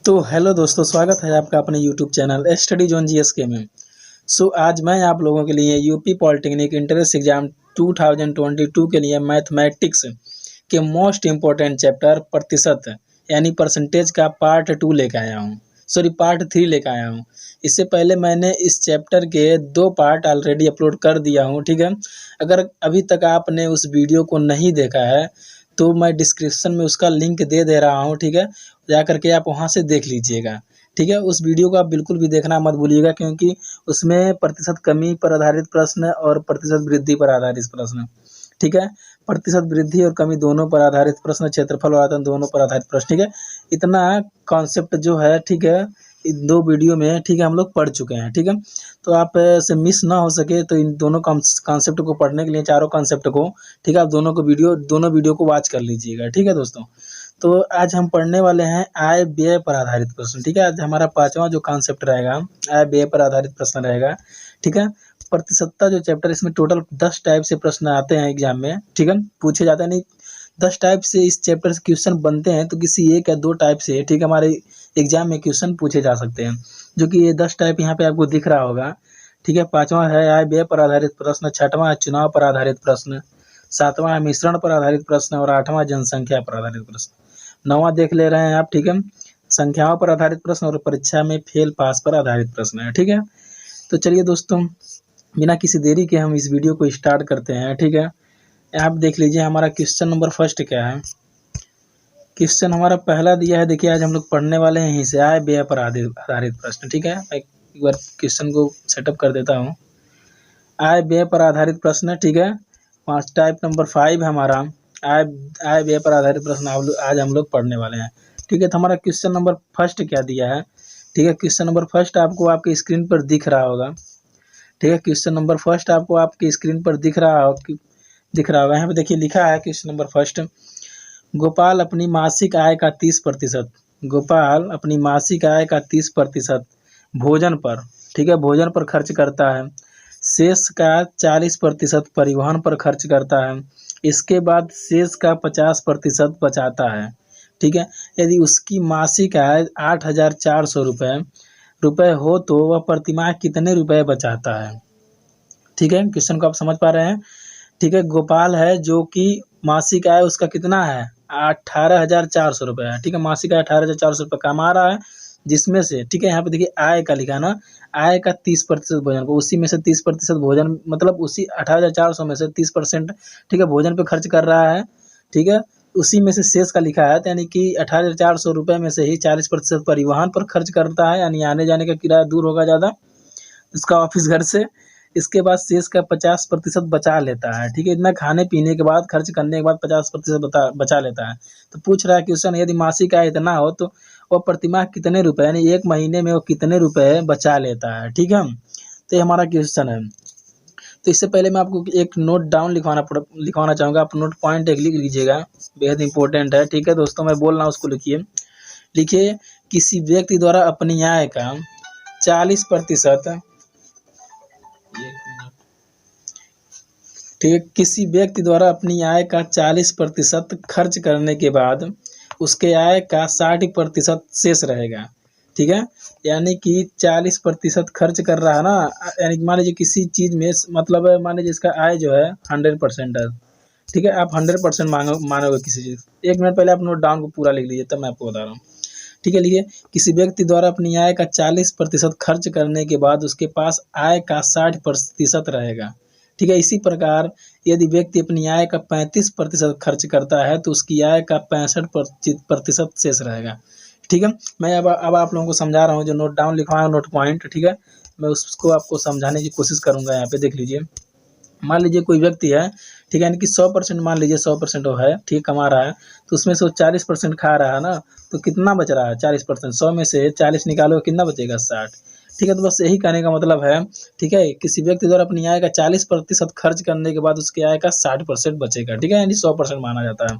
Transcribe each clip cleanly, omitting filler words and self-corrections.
तो हेलो दोस्तों, स्वागत है आपका अपने YouTube channel study zone GSK में। आज मैं आप लोगों के लिए यूपी पॉलिटेक्निक इंट्रेंस एग्जाम 2022 के लिए मैथमेटिक्स के मोस्ट इम्पोर्टेंट चैप्टर प्रतिशत यानी परसेंटेज का पार्ट 2 लेकर आया हूँ, पार्ट 3 लेकर आया हूँ। इससे पहले मैंने इस चैप्टर के 2 पार्ट ऑलरेडी अपलोड कर दिया हूँ, ठीक है। अगर अभी तक आपने उस वीडियो को नहीं देखा है तो मैं डिस्क्रिप्शन में उसका लिंक दे रहा हूँ, ठीक है। जा करके आप वहाँ से देख लीजिएगा, ठीक है। उस वीडियो को आप बिल्कुल भी देखना मत भूलिएगा, क्योंकि उसमें प्रतिशत कमी पर आधारित प्रश्न और प्रतिशत वृद्धि पर आधारित प्रश्न, ठीक है। प्रतिशत वृद्धि और कमी दोनों पर आधारित प्रश्न, क्षेत्रफल और आयतन दोनों पर आधारित प्रश्न, ठीक है। इतना कॉन्सेप्ट जो है, ठीक है, इन 2 वीडियो में, ठीक है, हम लोग पढ़ चुके हैं, ठीक है। तो आप से मिस ना हो सके तो इन दोनों कॉन्सेप्ट को पढ़ने के लिए, चारों कॉन्सेप्ट को, ठीक है, आप दोनों वीडियो को वॉच कर लीजिएगा, ठीक है दोस्तों। तो आज हम पढ़ने वाले हैं आय व्यय पर आधारित प्रश्न, ठीक है। आज हमारा 5वां जो कॉन्सेप्ट रहेगा आय व्यय पर आधारित प्रश्न रहेगा, ठीक है। प्रतिशतता जो चैप्टर, इसमें टोटल 10 टाइप से प्रश्न आते हैं एग्जाम में, ठीक है, पूछे जाते हैं। नहीं, 10 टाइप से इस चैप्टर से क्वेश्चन बनते हैं, तो किसी 1 या 2 टाइप से, ठीक है, हमारे एग्जाम में क्वेश्चन पूछे जा सकते हैं, जो कि ये 10 टाइप यहाँ पे आपको दिख रहा होगा, ठीक है। 5वां है आय व्यय पर आधारित प्रश्न, 6वां है चुनाव पर आधारित प्रश्न, 7वां है मिश्रण पर आधारित प्रश्न और 8वां जनसंख्या पर आधारित प्रश्न। 9वां देख ले रहे हैं आप, ठीक है, संख्याओं पर आधारित प्रश्न और परीक्षा में फेल पास पर आधारित प्रश्न है, ठीक है। तो चलिए दोस्तों, बिना किसी देरी के हम इस वीडियो को स्टार्ट करते हैं, ठीक है। आप देख लीजिए हमारा क्वेश्चन नंबर फर्स्ट क्या है। क्वेश्चन हमारा पहला दिया है, देखिए आज हम लोग पढ़ने वाले हैं यहीं से आय व्यय पर आधारित प्रश्न, ठीक है। मैं एक बार क्वेश्चन को सेटअप कर देता हूँ। आय व्यय पर आधारित प्रश्न, ठीक है। टाइप नंबर 5 है हमारा आय व्यय पर आधारित प्रश्न आज हम लोग पढ़ने वाले हैं, ठीक है। तो हमारा क्वेश्चन नंबर फर्स्ट क्या दिया है, ठीक है। क्वेश्चन नंबर फर्स्ट आपको आपके स्क्रीन पर दिख रहा होगा, ठीक है। क्वेश्चन नंबर फर्स्ट आपको आपकी स्क्रीन पर दिख रहा होगा। यहाँ पे देखिए लिखा है क्वेश्चन नंबर फर्स्ट, गोपाल अपनी मासिक आय का 30% गोपाल अपनी मासिक आय का 30% भोजन पर, ठीक है, भोजन पर खर्च करता है। शेष का 40% परिवहन पर खर्च करता है। इसके बाद शेष का 50% बचाता है, ठीक है। यदि उसकी मासिक आय 8,400 रुपये हो तो वह प्रतिमाह कितने रुपए बचाता है, ठीक है। क्वेश्चन को आप समझ पा रहे हैं, ठीक है। गोपाल है जो कि मासिक आय उसका कितना है, 18,400 रुपये है, ठीक है। मासिक आय 18,400 रुपये कमा रहा है, जिसमें से, ठीक है, यहाँ पे देखिए आय का लिखा ना, आय का 30% भोजन को, उसी में से 30% भोजन, मतलब उसी 18,400 में से 30%, ठीक है, भोजन पे खर्च कर रहा है, ठीक है। उसी में से शेष का लिखा है, तो यानी कि 18,400 रुपये में से ही 40% परिवहन पर खर्च करता है, यानी आने जाने का किराया दूर होगा ज़्यादा उसका ऑफिस घर से। इसके बाद शेष का 50% बचा लेता है, ठीक है। इतना खाने पीने के बाद, खर्च करने के बाद 50% बचा लेता है। तो पूछ रहा है क्वेश्चन, यदि मासिक आय इतना हो तो वह प्रतिमाह कितने रुपए, यानी 1 महीने में वो कितने रुपए बचा लेता है, ठीक है। तो ये हमारा क्वेश्चन है। तो इससे पहले मैं आपको एक नोट डाउन लिखवाना चाहूँगा। आप नोट पॉइंट एक लिख लीजिएगा, बेहद इंपॉर्टेंट है, ठीक है दोस्तों। मैं बोल रहा हूँ उसको लिखिए, किसी व्यक्ति द्वारा अपनी आय का 40%, ठीक है, किसी व्यक्ति द्वारा अपनी आय का 40% खर्च करने के बाद उसके आय का 60% शेष रहेगा, ठीक है। यानी कि 40% खर्च कर रहा है ना, यानी मान लीजिए किसी चीज़ में, मतलब मान लीजिए इसका आय जो है 100% है, ठीक है। आप 100% मानोगे किसी चीज़। 1 मिनट पहले आप नोट डाउन को पूरा लिख लीजिए, तब मैं आपको बता रहा हूँ, ठीक है। लिखिए, किसी व्यक्ति द्वारा अपनी आय का 40% खर्च करने के बाद उसके पास आय का 60% रहेगा, ठीक है। इसी प्रकार यदि व्यक्ति अपनी आय का 35% खर्च करता है तो उसकी आय का 65% शेष रहेगा, ठीक है। मैं अब आप लोगों को समझा रहा हूँ, जो नोट डाउन लिखवाया नोट पॉइंट, ठीक है, मैं उसको आपको समझाने की कोशिश करूँगा। यहाँ पे देख लीजिए, मान लीजिए कोई व्यक्ति है, ठीक है, यानी कि 100%, मान लीजिए 100% वो है, ठीक, कमा रहा है, तो उसमें से वो 40% खा रहा है ना, तो कितना बच रहा है 40%, 100 में से 40 निकालो, कितना बचेगा 60, ठीक है। तो बस यही कहने का मतलब है, ठीक है, किसी व्यक्ति द्वारा अपनी आय का 40% खर्च करने के बाद उसकी आय का 60% बचेगा, ठीक है, यानी 100% माना जाता है,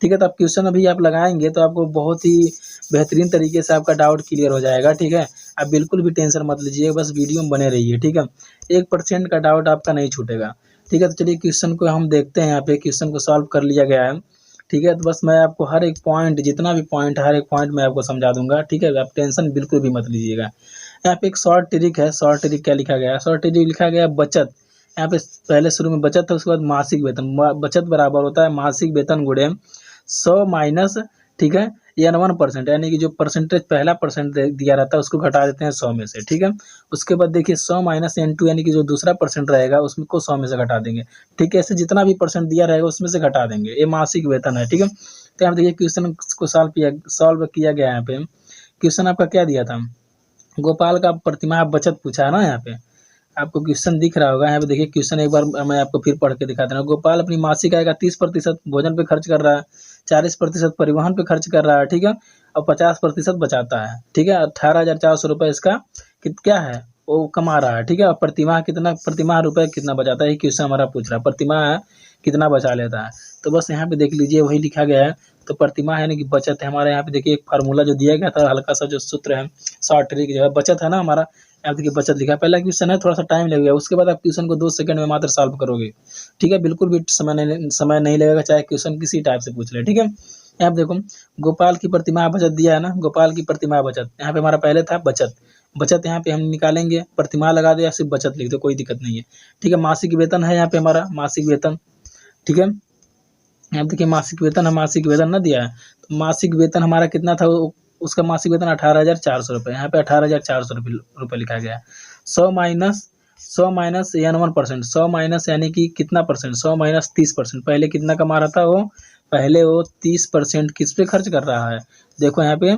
ठीक है। तो आप क्वेश्चन अभी आप लगाएंगे तो आपको बहुत ही बेहतरीन तरीके से आपका डाउट क्लियर हो जाएगा, ठीक है। आप बिल्कुल भी टेंशन मत लीजिए, बस वीडियो में बने रहिए, ठीक है। 1% का डाउट आपका नहीं छूटेगा, ठीक है। तो चलिए क्वेश्चन को हम देखते हैं। यहाँ पे क्वेश्चन को सॉल्व कर लिया गया है, ठीक है। तो बस मैं आपको हर एक पॉइंट, जितना भी पॉइंट है हर एक पॉइंट मैं आपको समझा दूंगा, ठीक है। आप टेंशन बिल्कुल भी मत लीजिएगा। यहाँ पे एक शॉर्ट ट्रिक है। शॉर्ट ट्रिक क्या लिखा गया है? शॉर्ट ट्रिक लिखा गया है बचत। यहाँ पे पहले शुरू में बचत है, उसके बाद मासिक वेतन। बचत बराबर होता है मासिक वेतन गुणे 100 माइनस, ठीक है, N1%, यानी कि जो परसेंटेज पहला परसेंट दिया रहता है उसको घटा देते हैं 100 में से, ठीक है। उसके बाद देखिए 100 माइनस N2, यानी कि जो दूसरा परसेंट रहेगा उसमें को 100 में से घटा देंगे, ठीक है। ऐसे जितना भी परसेंट दिया रहेगा उसमें से घटा देंगे। ये मासिक वेतन है, ठीक है। तो यहाँ देखिए क्वेश्चन को सॉल्व किया गया है। यहाँ पे क्वेश्चन आपका क्या दिया था? गोपाल का प्रतिमाह बचत पूछा है ना। यहाँ पे आपको क्वेश्चन दिख रहा होगा। यहाँ पे देखिए क्वेश्चन एक बार मैं आपको फिर पढ़ के दिखा देना। गोपाल अपनी मासिक आय का 30% भोजन पे खर्च कर रहा है, 40% परिवहन पे खर्च कर रहा है, ठीक है, और 50% बचाता है, ठीक है। 18,400 रुपये इसका क्या है, वो कमा रहा है, ठीक है। और प्रतिमाह रुपये कितना बचाता है, ये क्वेश्चन हमारा पूछ रहा है। प्रतिमाह कितना बचा लेता है, तो बस यहाँ पे देख लीजिए वही लिखा गया है। तो प्रतिमाह यानी कि बचत है हमारे। यहाँ पे देखिए एक फार्मूला जो दिया गया था, हल्का सा जो सूत्र है, शॉर्ट ट्रिक जो है, बचत है ना हमारा। यहाँ देखिए बचत लिखा है। पहला क्वेश्चन है, थोड़ा सा टाइम लगेगा, उसके बाद आप क्वेश्चन को 2 सेकंड में मात्र सॉल्व करोगे, ठीक है। बिल्कुल भी समय नहीं लगेगा, चाहे क्वेश्चन किसी टाइप से पूछ ले, ठीक है। यहाँ पे देखो गोपाल की प्रतिमाह बचत दिया है ना, गोपाल की प्रतिमाह बचत। यहाँ पे हमारा पहले था बचत। बचत यहाँ पे हम निकालेंगे, प्रतिमाह लगा दे या सिर्फ बचत लिख दो, कोई दिक्कत नहीं है, ठीक है। मासिक वेतन है यहाँ पे हमारा, मासिक वेतन, ठीक है। यहाँ देखिए मासिक वेतन है, मासिक वेतन ना दिया है, तो मासिक वेतन हमारा कितना था, उसका मासिक वेतन 18,400 रुपये। यहाँ पे 18,400 रुपये लिखा गया है। 100 माइनस N1%, 100 माइनस यानी कि कितना परसेंट, 100 माइनस 30%। पहले कितना कमा रहा था वो, पहले वो 30% किस पे खर्च कर रहा है, देखो यहाँ पे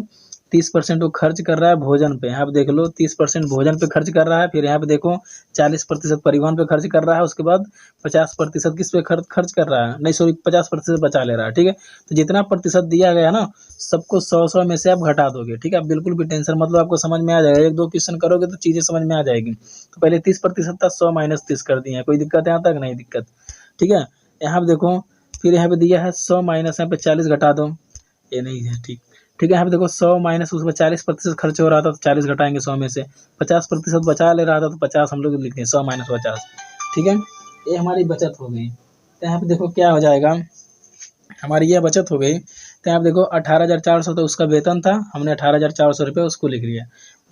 30% वो खर्च कर रहा है भोजन पे। यहाँ पे देख लो 30% भोजन पे खर्च कर रहा है। फिर यहाँ पे देखो 40% परिवहन पे खर्च कर रहा है। उसके बाद 50% किस पे खर्च कर रहा है, नहीं सॉरी 50% बचा ले रहा है, ठीक है। तो जितना प्रतिशत दिया गया ना, सबको 100 में से आप घटा दोगे, ठीक है। आप बिल्कुल भी टेंशन मतलब आपको समझ में आ जाएगा। 1-2 क्वेश्चन करोगे तो चीज़ें समझ में आ जाएगी। तो पहले 30% था, 100 माइनस 30 कर दिए हैं। कोई दिक्कत है यहाँ तक? नहीं दिक्कत, ठीक है। यहाँ पे देखो फिर यहाँ पे दिया है 100 माइनस यहाँ पे 40 घटा दो, ये नहीं है, ठीक, ठीक है। यहाँ पे देखो 100 माइनस उसमें 40% खर्च हो रहा था, तो 40 घटाएंगे 100 में से। 50% बचा ले रहा था, तो 50 हम लोग लिखते हैं, 100 माइनस 50, ठीक है। ये हमारी बचत हो गई। तो यहाँ पे देखो क्या हो जाएगा, हमारी ये बचत हो गई। तो यहाँ पे देखो 18,400 तो उसका वेतन था, हमने 18,400 रुपये उसको लिख लिया।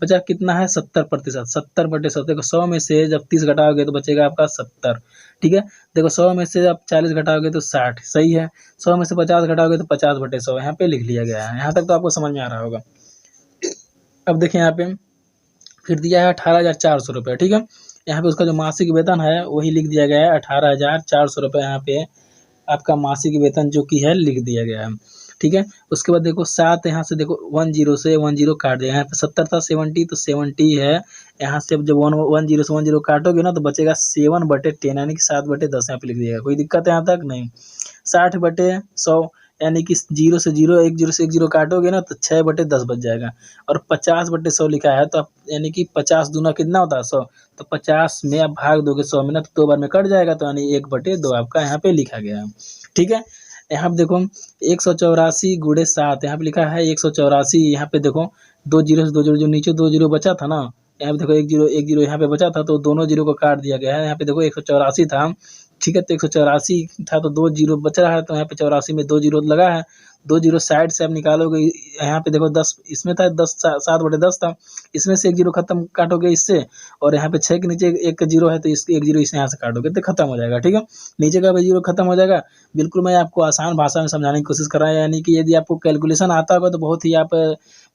बचा कितना है, 70%, 70/100। देखो 100 में से जब 30 घटाओगे तो बचेगा आपका 70, ठीक है। देखो 100 में से आप 40 घटाओगे तो 60, सही है। 100 में से 50 घटाओगे तो 50/100, यहाँ पे लिख लिया गया है। यहाँ तक तो आपको समझ में आ रहा होगा। अब देखिए यहाँ पे फिर दिया है 18,400 रुपये, ठीक है। यहाँ पे उसका जो मासिक वेतन है वही लिख दिया गया है, 18,400 रुपये यहाँ पे आपका मासिक वेतन जो कि है लिख दिया गया है, ठीक है। उसके बाद देखो 7, यहाँ से देखो 10 से 10 काट दिया। यहाँ पे 70 था, 70 तो 70 है। यहाँ से जब 10 से 10 काटोगे ना तो बचेगा 7/10, यानी कि 7/10 यहाँ पे लिख दिएगा। कोई दिक्कत है यहाँ तक? नहीं। 60/100 यानी कि 0 से 0, 10 से 10 काटोगे ना तो 6/10 बच जाएगा। और 50/100 लिखा है, तो आप यानी कि 50 दूना कितना होता है, 100। तो 50 में आप भाग दोगे 100 में ना, तो 2 बार में कट जाएगा, तो यानी 1/2 आपका यहाँ पे लिखा गया है, ठीक है। यहाँ पे देखो 184 गुणे 7, यहाँ पे लिखा है 184। यहाँ पे देखो 2 जीरो से 2 जीरो, जो नीचे 2 जीरो बचा था ना, यहाँ पे देखो 1 जीरो यहाँ पे बचा था, तो दोनों जीरो को काट दिया गया है। यहाँ पे देखो 184 था, ठीक है। तो 184 था तो 2 जीरो बच रहा है, तो यहाँ पे 84 में 2 जीरो लगा है। 2 जीरो साइड से आप निकालोगे, यहाँ पे देखो 10 इसमें था, 7/10 था, इसमें से 1 जीरो खत्म काटोगे इससे, और यहाँ पे 6 के नीचे 1 जीरो है, तो इस 1 जीरो इसे यहाँ से काटोगे तो खत्म हो जाएगा, ठीक है। नीचे का भी जीरो खत्म हो जाएगा। बिल्कुल मैं आपको आसान भाषा में समझाने की कोशिश कर रहा हूँ, यानी कि यदि आपको कैलकुलेशन आता होगा तो बहुत ही आप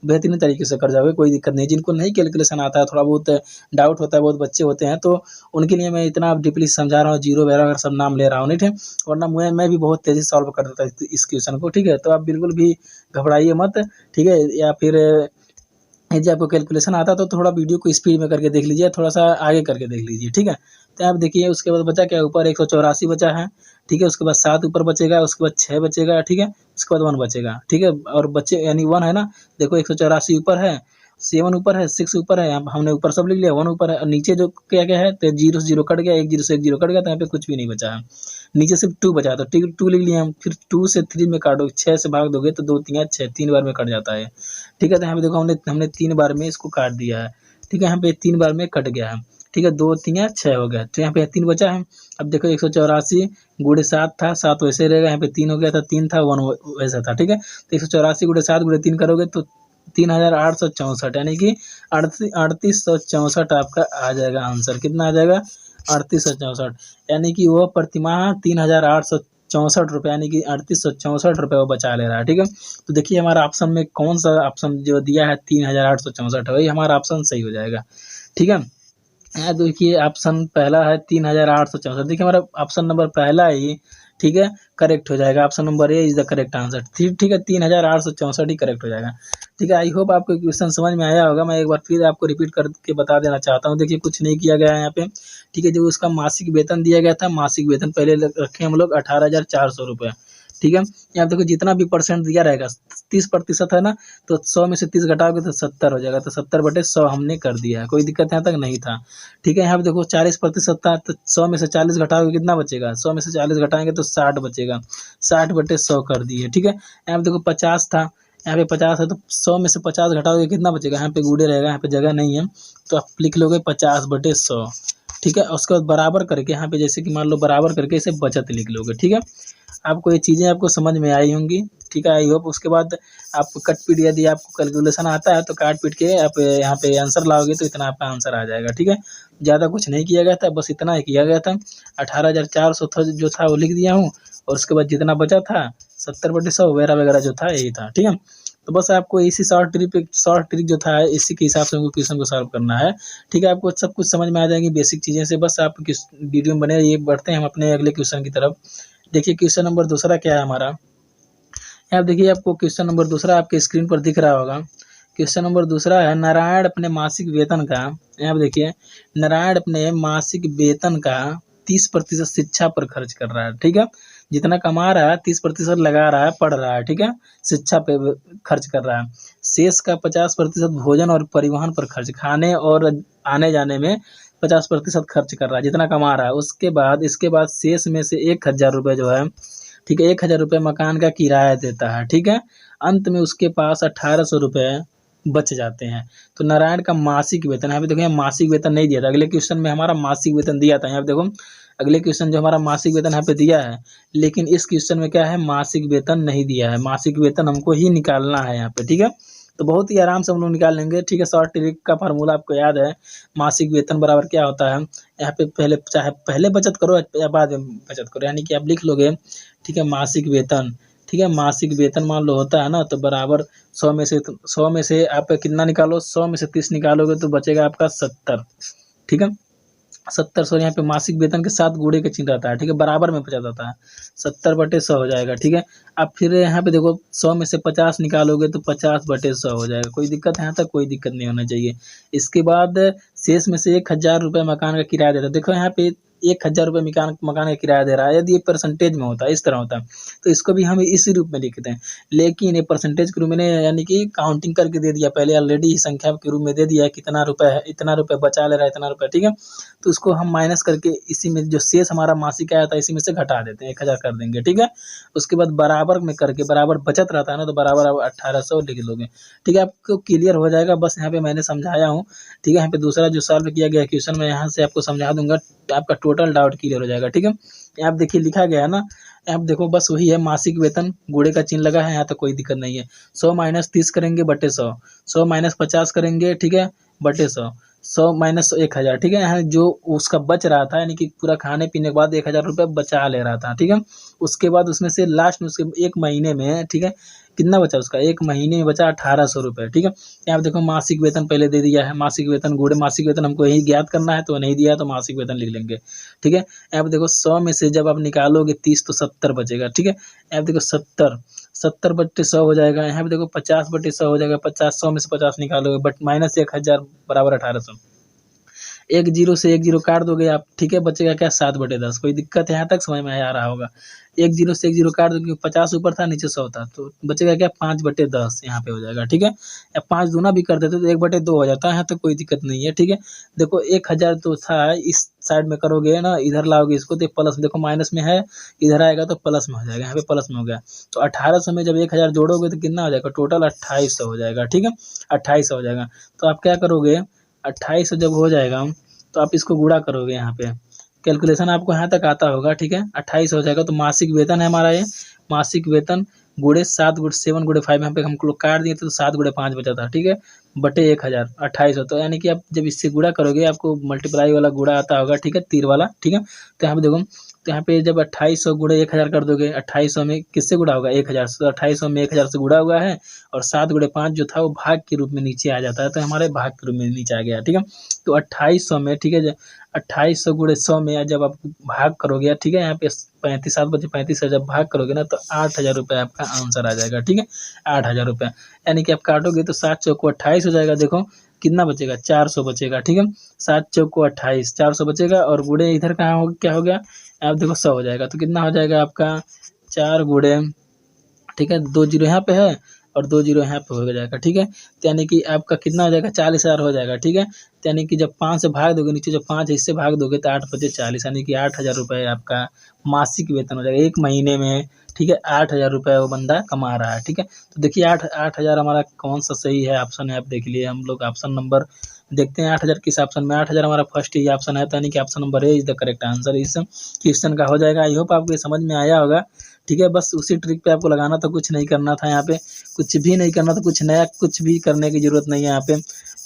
बेहतरीन तरीके से कर जाओगे, कोई दिक्कत नहीं। जिनको नहीं कैलकुलेशन आता है, थोड़ा बहुत डाउट होता है, बहुत बच्चे होते हैं, तो उनके लिए मैं इतना डीपली समझा रहा हूँ, जीरो वगैरह सब नाम ले रहा हूँ, नहीं है। वरना मैं भी बहुत तेज़ी से सॉल्व कर देता इस क्वेश्चन को, ठीक है। तो आप बिल्कुल भी घबराइए मत, ठीक है। या फिर यदि आपको कैलकुलेशन आता है तो थोड़ा वीडियो को स्पीड में करके देख लीजिए, थोड़ा सा आगे करके देख लीजिए, ठीक है। तो आप देखिए उसके बाद बचा क्या, ऊपर 184 बचा है, ठीक है। उसके बाद 7 ऊपर बचेगा, उसके बाद 6 बचेगा, ठीक है। उसके बाद 1 बचेगा, ठीक है। और बच्चे यानी 1 है ना, देखो 184 ऊपर है, 7 ऊपर है, 6 ऊपर है, यहाँ हमने ऊपर सब लिख लिया, 1 ऊपर है, और नीचे जो क्या क्या है, तो 0 से 0 कट गया, 1 जीरो से 1 जीरो कट गया, तो यहाँ पे कुछ भी नहीं बचा है। नीचे सिर्फ 2 बचा, तो 2 लिख लिया हम। फिर 2 से 3 में काटोगे, 6 से भाग दोगे तो 2 3 6, 3 बार में कट जाता है, ठीक है। तो यहाँ पे देखो हमने 3 बार में इसको काट दिया है, ठीक है। यहाँ पे 3 बार में कट गया है। ठीक है, 2 3 6 हो गया, तो यहाँ पे 3 बचा है। अब देखो 184 गुणे 7 था, 7 वैसे रहेगा, यहाँ पे 3 हो गया था, 3 था, 1 वैसा था, ठीक है। तो 184 गुणे 7 गुणे 3 करोगे तो 3864, यानी कि 3864 आपका आ जाएगा आंसर। कितना आ जाएगा? 3864, यानी कि वो प्रतिमाह 3864 रुपये, यानी कि 3864 रुपये वो बचा ले रहा है, ठीक है। तो देखिए हमारा ऑप्शन में कौन सा ऑप्शन जो दिया है 3864, वही हमारा ऑप्शन सही हो जाएगा, ठीक है। यहाँ देखिए ऑप्शन पहला है 3864, देखिए हमारा ऑप्शन नंबर पहला ही, ठीक है, करेक्ट हो जाएगा। Option number A is the correct answer, ठीक है, 3864 ही करेक्ट हो जाएगा, ठीक है। आई होप आपको क्वेश्चन समझ में आया होगा। मैं एक बार फिर आपको रिपीट करके बता देना चाहता हूँ। देखिए कुछ नहीं किया गया है यहाँ पे, ठीक है। जो उसका मासिक वेतन दिया गया था, मासिक वेतन पहले रखे हम लोग 18,400 रुपये, ठीक है। यहाँ देखो जितना भी परसेंट दिया रहेगा 30% है ना, तो 100 में से 30 घटाओगे तो 70 हो जाएगा, तो 70/100 हमने कर दिया है, कोई दिक्कत यहाँ तक नहीं था, ठीक है। यहाँ पे देखो 40% था, तो 100 में से 40 घटाओगे कितना बचेगा? 100 में से 40 घटाएंगे तो 60 बचेगा, 60/100 कर दिए, ठीक है। यहाँ पे देखो 50 था, यहाँ पे 50 है, तो 100 में से 50 घटाओगे कितना बचेगा? यहाँ पे गुड़े रहेगा, यहाँ पे जगह नहीं है, तो आप लिख लोगे 50/100, ठीक है। उसके बाद बराबर करके यहाँ पे जैसे कि मान लो बराबर करके इसे बचत लिख लोगे, ठीक है। आपको ये चीज़ें आपको समझ में आई होंगी, ठीक है, आई होप। उसके बाद आप कट पीट, यदि आपको कैलकुलेशन आता है तो काट पीट के आप यहाँ पे आंसर लाओगे तो इतना आपका आंसर आ जाएगा, ठीक है। ज़्यादा कुछ नहीं किया गया था, बस इतना ही किया गया था। 18,400 था जो था वो लिख दिया हूँ, और उसके बाद जितना बचा था 70/100 वगैरह वगैरह जो था यही था, ठीक है। तो बस आपको इसी शॉर्ट ट्रिक जो था इसी के हिसाब से हमको क्वेश्चन को सॉल्व करना है, ठीक है। आपको सब कुछ समझ में आ जाएगी बेसिक चीज़ें से। बस आप किस वीडियो में बने रहिए, बढ़ते हैं हम अपने अगले क्वेश्चन की तरफ। देखिए क्वेश्चन नंबर दूसरा क्या है हमारा, यहाँ देखिए आपको क्वेश्चन नंबर दूसरा आपके स्क्रीन पर दिख रहा होगा। क्वेश्चन नंबर दूसरा है, नारायण अपने मासिक वेतन का, यहाँ देखिए नारायण अपने मासिक वेतन का 30% शिक्षा पर खर्च कर रहा है, ठीक है। जितना कमा रहा है 30% लगा रहा है, पढ़ रहा है, ठीक है, शिक्षा पे खर्च कर रहा है। शेष का 50% भोजन और परिवहन पर खर्च, खाने और आने जाने में 50% खर्च कर रहा है जितना कमा रहा है। इसके बाद शेष में से 1,000 रुपये जो है, ठीक है, 1,000 रुपये मकान का किराया देता है, ठीक है। अंत में उसके पास 1,800 रुपये बच जाते हैं। तो नारायण का मासिक वेतन, यहाँ पे देखो यहाँ मासिक वेतन नहीं दिया था, अगले क्वेश्चन में हमारा मासिक वेतन दिया था। यहाँ पे देखो अगले क्वेश्चन जो हमारा मासिक वेतन यहाँ पे दिया है, लेकिन इस क्वेश्चन में क्या है, मासिक वेतन नहीं दिया है। मासिक वेतन हमको ही निकालना है यहाँ पे, ठीक है। तो बहुत ही आराम से हम लोग निकाल लेंगे, ठीक है। शॉर्ट ट्रिक का फार्मूला आपको याद है, मासिक वेतन बराबर क्या होता है। यहाँ पे पहले चाहे पहले बचत करो या बाद में बचत करो, यानी कि आप लिख लोगे, ठीक है, मासिक वेतन, ठीक है, मासिक वेतन मान लो होता है ना, तो बराबर 100 में से आप कितना निकालो, 100 में से 30 निकालोगे तो बचेगा आपका 70, ठीक है। 70 सौ यहाँ पे मासिक वेतन के साथ गुणे का चिन्ह रहता है, ठीक है, बराबर में बचा जाता है, 70/100 हो जाएगा, ठीक है। अब फिर यहाँ पे देखो 100 में से 50 निकालोगे तो 50/100 हो जाएगा। कोई दिक्कत है यहाँ तक? कोई दिक्कत नहीं होना चाहिए। इसके बाद शेष में से 1,000 रुपये मकान का किराया देता है। देखो यहाँ पे 1,000 रुपये मकान का किराया दे रहा है, यदि ये परसेंटेज में होता है, इस तरह होता है, तो इसको भी हम इसी रूप में लिखते हैं। लेकिन ये परसेंटेज के रूप में, यानी कि काउंटिंग करके दे दिया, पहले ऑलरेडी संख्या के रूप में दे दिया है, कितना रुपए है, इतना रुपए बचा ले रहा है, इतना रुपए, ठीक है। तो उसको हम माइनस करके इसी में जो शेष हमारा मासिक आया था इसी में से घटा देते हैं, 1,000 कर देंगे, ठीक है। उसके बाद बराबर में करके, बराबर बचत रहता है ना, तो बराबर आप 1,800 लिख लोगे, ठीक है। आपको क्लियर हो जाएगा। बस यहाँ पे मैंने समझाया हूँ, ठीक है। यहाँ पे दूसरा जो सॉल्व किया गया क्वेश्चन मैं यहाँ से आपको समझा दूंगा, आपका टोटल डाउट क्लियर हो जाएगा, ठीक है। यहाँ पे देखिए लिखा गया है ना, यहाँ पे देखो बस वही है, मासिक वेतन गुणे का चिन्ह लगा है, यहाँ तक कोई दिक्कत नहीं है। 100 - 30 करेंगे बटे 100, 100 - 50 करेंगे, ठीक है, बटे 100, 100 - 1,000, ठीक है। यहाँ जो उसका बच रहा था, यानी कि पूरा खाने पीने के बाद 1,000 रुपये बचा ले रहा था, ठीक है। उसके बाद उसमें से लास्ट में उसके एक महीने में, ठीक है, कितना बचा उसका, एक महीने में बचा 1,800 रुपये, ठीक है। यहाँ पे देखो मासिक वेतन पहले दे दिया है, मासिक वेतन गुणे मासिक वेतन हमको यही ज्ञात करना है, तो नहीं दिया तो मासिक वेतन लिख लेंगे, ठीक है। यहाँ पे देखो 100 में से जब आप निकालोगे 30 तो 70 बचेगा, ठीक है। यहाँ पे देखो 70/100 हो जाएगा। यहाँ पे देखो 50/100 हो जाएगा, 100 में से 50 निकालोगे, बट माइनस 1,000 बराबर 1,800, एक जीरो से एक जीरो काट दोगे आप, ठीक है, बचेगा क्या, 7/10। कोई दिक्कत है यहाँ तक? समझ में आ रहा होगा। एक जीरो से एक जीरो काट दोगे, 50 ऊपर था नीचे 100 था, तो बचेगा क्या, 5/10 यहाँ पे हो जाएगा, ठीक है। या 5 दूना भी कर देते तो 1/2 हो जाता है, यहाँ तक कोई दिक्कत नहीं है, ठीक है। देखो 1,000 तो था, इस साइड में करोगे ना, इधर लाओगे इसको तो प्लस, देखो माइनस में है, इधर आएगा तो प्लस में हो जाएगा, यहाँ पे प्लस में हो गया। तो 1,800 में जब 1,000 जोड़ोगे तो कितना हो जाएगा, टोटल 2,800 हो जाएगा, ठीक है, 2,800 हो जाएगा। तो आप क्या करोगे, 2,800 जब हो जाएगा तो आप इसको गुणा करोगे यहाँ पे, कैलकुलेशन आपको यहाँ तक आता होगा, ठीक है। 28 हो जाएगा, तो मासिक वेतन है हमारा ये, मासिक वेतन गुणे 7 गुणे 7 गुणे 5, यहाँ पे हम लोग काट दिए थे तो 7 गुणे 5 बचा था, ठीक है, बटे 1000, 2800। तो यानी कि आप जब इससे गुणा करोगे आपको मल्टीप्लाई वाला गुणा आता होगा, ठीक है, तीर वाला, ठीक है। तो यहाँ पे देखो, तो यहाँ पे जब 2800 गुणे 1000 कर दोगे, 2800 में किससे गुणा होगा, 1000 से, तो 2800 में 1000 से गुणा हुआ है, और 7 गुणे 5 जो था वो भाग के रूप में नीचे आ जाता है, तो हमारे भाग के रूप में नीचे आ गया, ठीक है। तो 2800 में, ठीक है, 2800 गुणे 100 में जब आप भाग करोगे, ठीक है, यहाँ पे 35 7 बचे 35 से जब भाग करोगे ना, तो 8000 रुपये आपका आंसर आ जाएगा, ठीक है, 8000 रुपये। यानी कि आप काटोगे तो 7 चौको 28 हो जाएगा, देखो कितना बचेगा, 400 बचेगा, ठीक है, 7 चौको 28, 400 बचेगा, और गुणे इधर कहाँ हो, क्या हो गया, आप देखो 100 हो जाएगा, तो कितना हो जाएगा आपका 4 गुणे, ठीक है, 2 जीरो यहाँ पे है और 2 जीरो यहाँ पे हो जाएगा, ठीक है। तो यानी कि आपका कितना हो जाएगा, 40,000 हो जाएगा, ठीक है। तो यानी कि जब 5 से भाग दोगे, नीचे जब 5 इससे भाग दोगे तो 8 बचे 40, यानी कि 8000 रुपये आपका मासिक वेतन हो जाएगा, एक महीने में, ठीक है, 8000 रुपये वो बंदा कमा रहा है, ठीक है। तो देखिए 8 8000 हमारा कौन सा सही है ऑप्शन है, आप देख लिए, हम लोग ऑप्शन नंबर देखते हैं 8000 किस ऑप्शन में, 8000 हमारा फर्स्ट ही ऑप्शन है, तो यानी कि option number A is the correct answer इस क्वेश्चन का हो जाएगा। आई होप आपको ये समझ में आया होगा, ठीक है। बस उसी ट्रिक पे आपको लगाना था, कुछ नहीं करना था यहाँ पे, कुछ भी नहीं करना था, कुछ नया कुछ भी करने की जरूरत नहीं है यहाँ पे,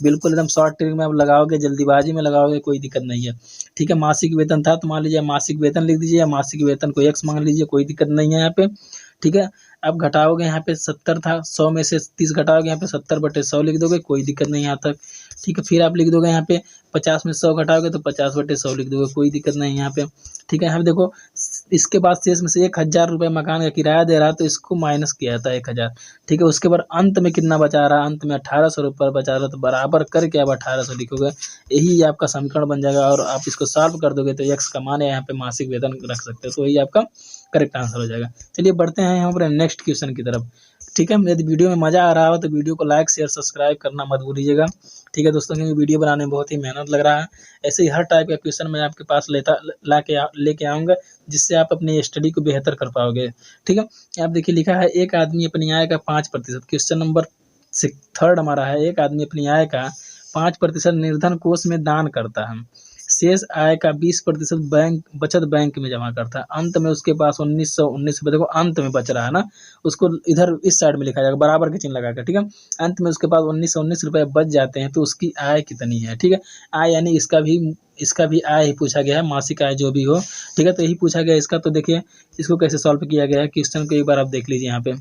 बिल्कुल एकदम शॉर्ट ट्रिक में आप लगाओगे, जल्दीबाजी में लगाओगे, कोई दिक्कत नहीं है, ठीक है। मासिक वेतन था तो मान लीजिए मासिक वेतन लिख दीजिए, या मासिक वेतन को x मान लीजिए, कोई दिक्कत नहीं है यहाँ पे, ठीक है। अब घटाओगे, यहाँ पे 70 था, 100 में से 30 घटाओगे, यहाँ पे 70 बटे 100 लिख दोगे, कोई दिक्कत नहीं यहाँ तक, ठीक है। फिर आप लिख दोगे यहाँ पे 50 में 100 घटाओगे तो 50 बटे 100 लिख दोगे, कोई दिक्कत नहीं यहाँ पे, ठीक है। यहाँ पे देखो, इसके बाद शेष में से 1000 रुपये मकान का किराया दे रहा है, तो इसको माइनस किया था 1000, ठीक है। उसके बाद अंत में कितना बचा रहा है, अंत में 1800 रुपये बचा रहा है, तो बराबर करके आप 1800 लिखोगे, यही आपका समीकरण बन जाएगा, और आप इसको सॉल्व कर दोगे तो x का मान है यहाँ पे मासिक वेतन रख सकते हो, तो वही आपका करेक्ट आंसर हो जाएगा। चलिए बढ़ते हैं यहाँ पर नेक्स्ट क्वेश्चन की तरफ, ठीक है। यदि वीडियो में मज़ा आ रहा हो तो वीडियो को लाइक शेयर सब्सक्राइब करना मत भूलिएगा, ठीक है दोस्तों, क्योंकि वीडियो बनाने में बहुत ही मेहनत लग रहा है। ऐसे ही हर टाइप का क्वेश्चन मैं आपके पास लेके आऊँगा, जिससे आप अपनी स्टडी को बेहतर कर पाओगे, ठीक है। आप देखिए लिखा है, एक आदमी अपनी आय का 5%, क्वेश्चन नंबर 3 हमारा है, एक आदमी अपनी आय का 5% निर्धन कोष में दान करता है, शेष आय का 20% बैंक बचत बैंक में जमा करता है, अंत में उसके पास 1919 रुपये, देखो अंत में बच रहा है ना, उसको इधर इस साइड में लिखा जाएगा बराबर के चिन्ह लगाकर, ठीक है। अंत में उसके पास 1919 रुपये बच जाते हैं, तो उसकी आय कितनी है, ठीक है। आय यानी इसका भी आय ही पूछा गया है, मासिक आय जो भी हो, ठीक है, तो यही पूछा गया इसका। तो देखिए इसको कैसे सॉल्व किया गया है, क्वेश्चन को एक बार आप देख लीजिए यहाँ पे,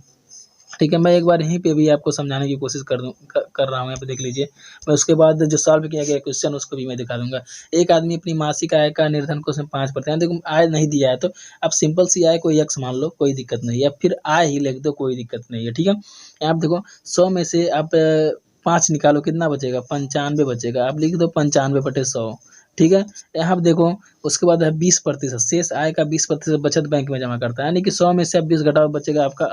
ठीक है। मैं एक बार यहीं पे भी आपको समझाने की कोशिश कर रहा हूँ, यहाँ पे देख लीजिए, मैं उसके बाद जो सॉल्व किया गया क्वेश्चन उसको भी मैं दिखा दूंगा। एक आदमी अपनी मासिक आय का निर्धन को 5%, देखो आय नहीं दिया है तो आप सिंपल सी आय को x मान लो, कोई दिक्कत नहीं है, फिर आय ही लिख दो, कोई दिक्कत नहीं है, ठीक है। आप देखो 100 में से आप 5 निकालो, कितना बचेगा, 95 बचेगा, आप लिख दो 95 बटे 100, ठीक है। यहाँ पे देखो उसके बाद है 20%, शेष आय का 20% बचत बैंक में जमा करता है, यानी कि 100 में से आप 20 घटाओ, बचेगा आपका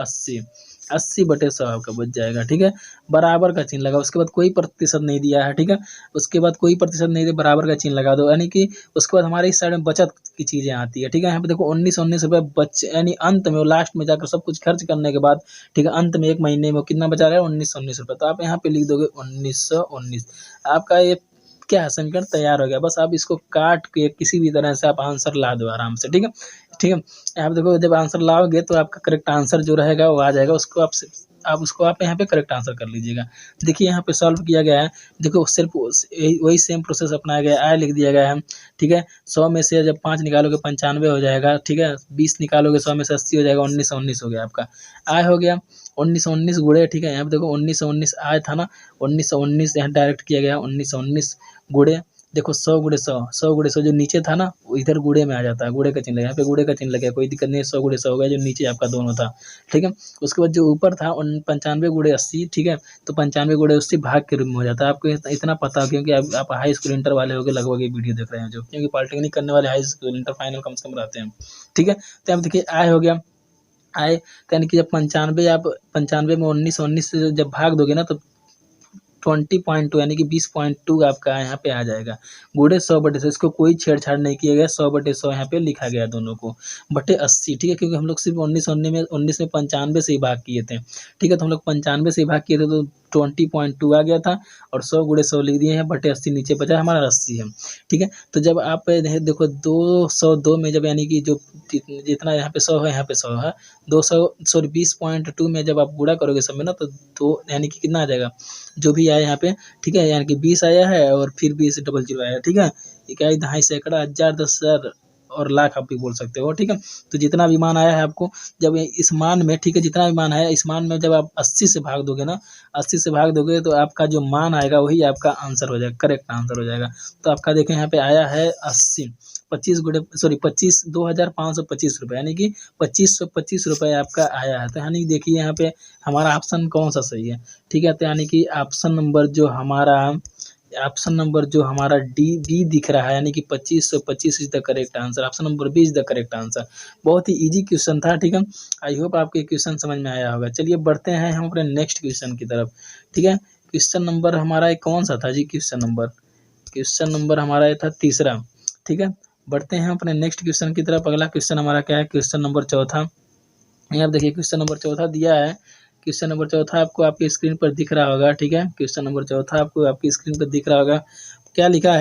80 बटे 100 आपका बच जाएगा, ठीक है। बराबर का चिन्ह लगा, उसके बाद कोई प्रतिशत नहीं दिया है, ठीक है, उसके बाद कोई प्रतिशत नहीं दिया, बराबर का चिन्ह लगा दो, यानी कि उसके बाद हमारे इस साइड में बचत की चीज़ें आती है, ठीक है। यहाँ पे देखो 1919 रुपये बच, यानी अंत में लास्ट में जाकर सब कुछ खर्च करने के बाद, ठीक है, अंत में एक महीने में कितना बचा रहा है, 1919 रुपये, तो आप यहाँ पे लिख दोगे 1919, आपका ये क्या है, समीकरण तैयार हो गया। बस आप इसको काट के किसी भी तरह से आप आंसर ला दो आराम से, ठीक है, ठीक है। यहाँ पे देखो जब आंसर लाओगे तो आपका करेक्ट आंसर जो रहेगा वो आ जाएगा, उसको आप यहाँ पे करेक्ट आंसर कर लीजिएगा। देखिए यहाँ पे सॉल्व किया गया है, देखो सिर्फ वही सेम प्रोसेस अपनाया गया है, आय लिख दिया गया है, ठीक है। 100 में से जब 5 निकालोगे 95 हो जाएगा, ठीक है, 20 निकालोगे 100 में से 80 हो जाएगा, 1919 हो गया आपका, आय हो गया 1919 गुणे, ठीक है। यहाँ पे देखो 1919 आय था ना, 1919 यहाँ डायरेक्ट किया गया, 1919 गुणे, देखो 100 गुणे 100, 100 गुणे 100 जो नीचे था ना वो इधर गुणे में आ जाता है, गुणे का चिन्ह लगा, यहाँ पे गुणे का चिन्ह लगा, कोई दिक्कत नहीं है, 100 गुणे 100 हो गया, जो नीचे आपका दोनों था, ठीक है। उसके बाद जो ऊपर था 95 गुणे 80, ठीक है, तो 95 गुणे 80 भाग के रूप में हो जाता है। आपको इतना पता हो, क्योंकि आप हाई स्कूल इंटर वाले होगे लगभग, ये वीडियो देख रहे हैं जो, क्योंकि पॉलिटेक्निक करने वाले हाई स्कूल इंटर फाइनल कम से कम रहते हैं, ठीक है। तो अब देखिए आय हो गया, आय यानी कि जब 95 में 1919 जब भाग दोगे ना, तो 20.2 यानी कि 20.2 आपका यहाँ पे आ जाएगा। गुणे 100/100, इसको कोई छेड़छाड़ नहीं किया गया, 100/100 यहाँ पे लिखा गया दोनों को, बटे 80, ठीक है। क्योंकि हम लोग सिर्फ 19 में 95 से ही भाग किए थे, ठीक है। तो हम लोग 95 से ही भाग किए थे तो 20.2 आ गया था, और 100/100 लिख दिए हैं, बटे 80 नीचे बचा हमारा 80 है, ठीक है। तो जब आप देखो 202 में जब यानी कि जो जितना यहाँ पे 100 है, यहाँ पे 100 है, 20.2 में जब आप गुणा करोगे सब में ना, तो यानी कि कितना आ जाएगा, जो भी आया यहाँ पे, ठीक है, यानी कि 20 आया है और फिर 2000 आया, ठीक है। इकाई, दहाई, सैकड़ा, हजार, 10,000 और लाख आप भी बोल सकते हो, ठीक है। तो जितना भी मान आया है आपको, जब इस मान में, ठीक है, जितना भी मान आया इस मान में जब आप 80 से भाग दोगे ना, 80 से भाग दोगे तो आपका जो मान आएगा वही आपका आंसर हो जाएगा, करेक्ट आंसर हो जाएगा। तो आपका देखें यहाँ पे आया है 80, 2,525 रुपये, यानी कि 2525 रुपये आपका आया है। तो यानी देखिए यहाँ पे हमारा ऑप्शन कौन सा सही है, ठीक है। तो यानी कि ऑप्शन नंबर जो हमारा बी दिख रहा है, यानी कि 2525 is the correct answer. Option number B is the correct answer. बहुत ही इजी क्वेश्चन था, ठीक है। आई होप आपको ये क्वेश्चन समझ में आया होगा। चलिए बढ़ते हैं हम अपने नेक्स्ट क्वेश्चन की तरफ, ठीक है। क्वेश्चन नंबर हमारा एक कौन सा था जी, क्वेश्चन नंबर हमारा ये था तीसरा, ठीक है। बढ़ते हैं अपने नेक्स्ट क्वेश्चन की तरफ। अगला क्वेश्चन हमारा क्या है, क्वेश्चन नंबर चौथा। यहाँ आप देखिए क्वेश्चन नंबर चौथा दिया है, क्वेश्चन नंबर चौथा आपको आपकी स्क्रीन पर दिख रहा होगा, ठीक है। क्वेश्चन नंबर चौथा आपको आपकी स्क्रीन पर दिख रहा होगा। क्या लिखा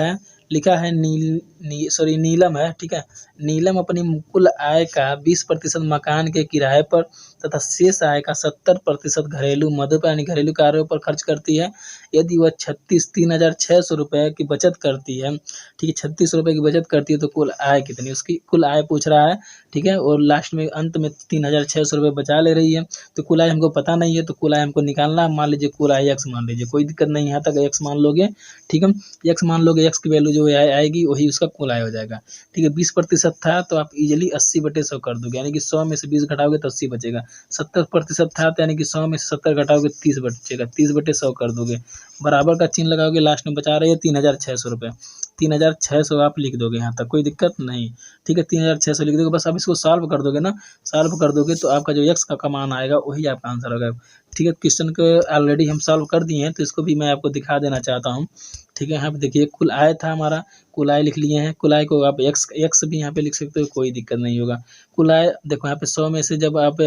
है, नीलम है, ठीक है। नीलम अपनी कुल आय का 20% मकान के किराए पर तथा शेष आय का 70% घरेलू मदों पर यानी घरेलू कार्यों पर खर्च करती है। यदि वह 3,600 रुपये की बचत करती है, ठीक है, 36 रुपये की बचत करती है, तो कुल आय कितनी, उसकी कुल आय पूछ रहा है, ठीक है। और लास्ट में अंत में 3,600 रुपये बचा ले रही है। तो कुल आय हमको पता नहीं है, तो कुल आय हमको निकालना है। मान लीजिए कुल आय x मान लीजिए, कोई दिक्कत नहीं है, यहाँ तक x मान लोगे, ठीक है। x मान लोगे, x की वैल्यू जो आएगी वही उसका कुल आय हो जाएगा, ठीक है। 20% था तो आप इजीली 80/100 कर दोगे, यानी कि 100 में से 20 घटाओगे तो 80 बचेगा। 70% था तो यानी कि 100 में से 70 घटाओगे 30 बचेगा, 30/100 कर दोगे, बराबर का चिन्ह लगाओगे, लास्ट में बचा रही है 3,600 रुपये। 3,600 आप लिख दोगे, यहाँ तक कोई दिक्कत नहीं, ठीक है। 3,600 लिख दोगे, बस आप इसको सॉल्व कर दोगे ना, सॉल्व कर दोगे तो आपका जो x का मान आएगा वही आपका आंसर होगा, ठीक है। क्वेश्चन को ऑलरेडी हम सॉल्व कर दिए हैं, तो इसको भी मैं आपको दिखा देना चाहता हूँ, ठीक है। यहाँ पे देखिए कुल आय था हमारा, कुल आय लिख लिए हैं। कुल आय को आप x भी यहाँ पे लिख सकते हो, कोई दिक्कत नहीं होगा। कुल आय देखो यहाँ पे 100 में से जब आप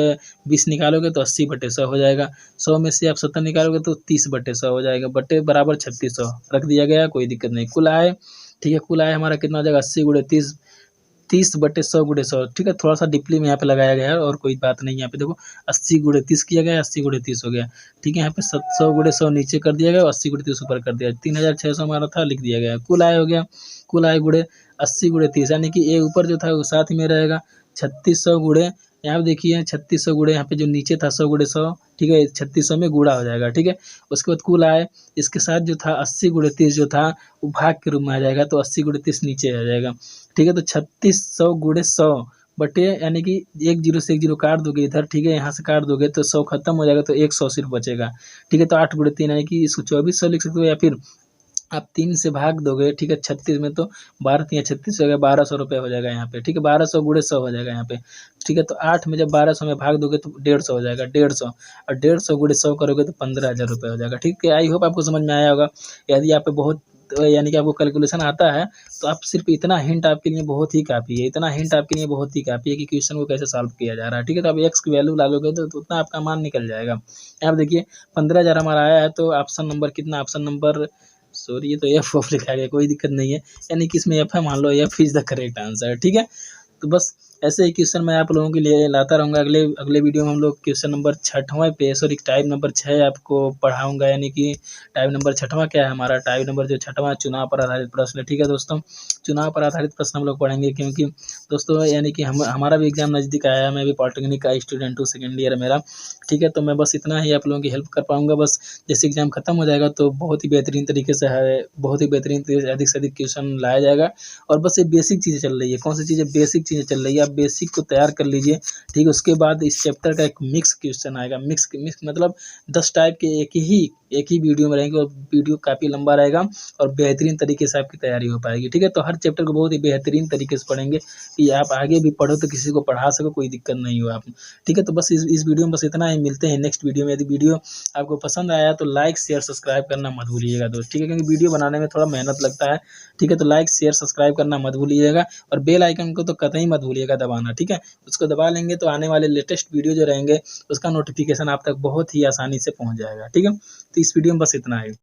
20 निकालोगे तो 80/100 हो जाएगा। 100 में से आप 70 निकालोगे तो 30/100 हो जाएगा, बटे बराबर 3600 रख दिया गया, कोई दिक्कत नहीं। कुल आय, ठीक है, कुल आय हमारा कितना हो जाएगा, 80 × 30 30/100 ठीक है। थोड़ा सा डिपली में यहाँ पे लगाया गया है और कोई बात नहीं। यहाँ पे देखो 80 × 30 किया गया, 80 × 30 हो गया, ठीक है। यहाँ पे 100 × 100 नीचे कर दिया गया, 80 × 30 ऊपर कर दिया, 3,600 हमारा था, लिख दिया गया। कुल आय हो गया, कुल आय गुणे 80 × 30 यानी कि ये ऊपर जो था वो साथ में रहेगा। 3600 गुणे, यहाँ पे देखिए 3600 गुणे, यहाँ पे जो नीचे था 100 × 100, ठीक है, 3600 में गुणा हो जाएगा, ठीक है। उसके बाद कुल आय इसके साथ जो था 80 × 30 जो था वो भाग के रूप में आ जाएगा, तो 80 × 30 नीचे आ जाएगा, ठीक है। तो 3600 × 100 बटे यानी कि 1 0 से 1 0 काट दोगे इधर, ठीक है, यहाँ से काट दोगे तो 100 खत्म हो जाएगा, तो 100 सिर्फ बचेगा, ठीक है। तो 8 × 3 यानी कि इसको 2400 लिख सकते हो, या फिर आप 3 से भाग दोगे, ठीक है। 36 में तो 12 3 36 हो गया, 1200 रुपये हो जाएगा यहाँ पे, ठीक है। 1200 × 100 हो जाएगा यहाँ पे, ठीक है। तो 8 में जब 1200 में भाग दोगे तो 150 हो जाएगा, 150, और 150 × 100 करोगे तो 15,000 रुपये हो जाएगा, ठीक है। आई होप आपको समझ में आया होगा। यदि आप बहुत यानी कि आपको कैलकुलेशन आता है तो आप सिर्फ इतना हिंट आपके लिए बहुत ही काफ़ी है, इतना हिंट आपके लिए बहुत ही काफ़ी है कि क्वेश्चन को कैसे सॉल्व किया जा रहा है, ठीक है। तो आप x की वैल्यू डालोगे तो उतना आपका मान निकल जाएगा। यहाँ देखिए 15,000 हमारा आया है, तो ऑप्शन नंबर कितना, ऑप्शन नंबर सॉरी ये तो एफ लिखा गया, कोई दिक्कत नहीं है, यानी कि इसमें एफ है, मान लो F is the correct answer, ठीक है। तो बस ऐसे ही क्वेश्चन मैं आप लोगों के लिए लाता रहूँगा। अगले वीडियो में हम लोग क्वेश्चन नंबर 6वां पे टाइप नंबर 6 आपको पढ़ाऊँगा, यानी कि टाइप नंबर 6वां क्या है हमारा, टाइप नंबर जो 6वां चुनाव पर आधारित प्रश्न, ठीक है दोस्तों। चुनाव पर आधारित प्रश्न हम लोग पढ़ेंगे, क्योंकि दोस्तों यानी कि हमारा भी एग्जाम नज़दीक आया है, मैं भी पॉलिटेक्निक का स्टूडेंट हूँ, सेकेंड ईयर मेरा, ठीक है। तो मैं बस इतना ही आप लोगों की हेल्प कर पाऊँगा। बस जैसे एग्जाम खत्म हो जाएगा तो बहुत ही बेहतरीन तरीके से है, बहुत ही बेहतरीन अधिक से अधिक क्वेश्चन लाया जाएगा। और बस ये बेसिक चीज़ें चल रही है, कौन सी चीज़ें, बेसिक चीज़ें चल रही है। आप बेसिक को तैयार कर लीजिए, ठीक है। उसके बाद इस चैप्टर का एक मिक्स क्वेश्चन आएगा, मिक्स मतलब 10 टाइप के एक ही वीडियो में रहेंगे और वीडियो काफ़ी लंबा रहेगा और बेहतरीन तरीके से आपकी तैयारी हो पाएगी, ठीक है। तो हर चैप्टर को बहुत ही बेहतरीन तरीके से पढ़ेंगे कि आप आगे भी पढ़ो तो किसी को पढ़ा सको, कोई दिक्कत नहीं हो आप, ठीक है। तो बस इस वीडियो में बस इतना ही, मिलते हैं नेक्स्ट वीडियो में। यदि वीडियो आपको पसंद आया तो लाइक शेयर सब्सक्राइब करना मत भूलिएगा दोस्त, ठीक है, क्योंकि वीडियो बनाने में थोड़ा मेहनत लगता है, ठीक है। तो लाइक शेयर सब्सक्राइब करना मत भूलिएगा और बेल आइकन को तो कतई मत भूलिएगा दबाना, ठीक है। उसको दबा लेंगे तो आने वाले लेटेस्ट वीडियो जो रहेंगे उसका नोटिफिकेशन आप तक बहुत ही आसानी से पहुंच जाएगा, ठीक है। तो इस वीडियो में बस इतना ही।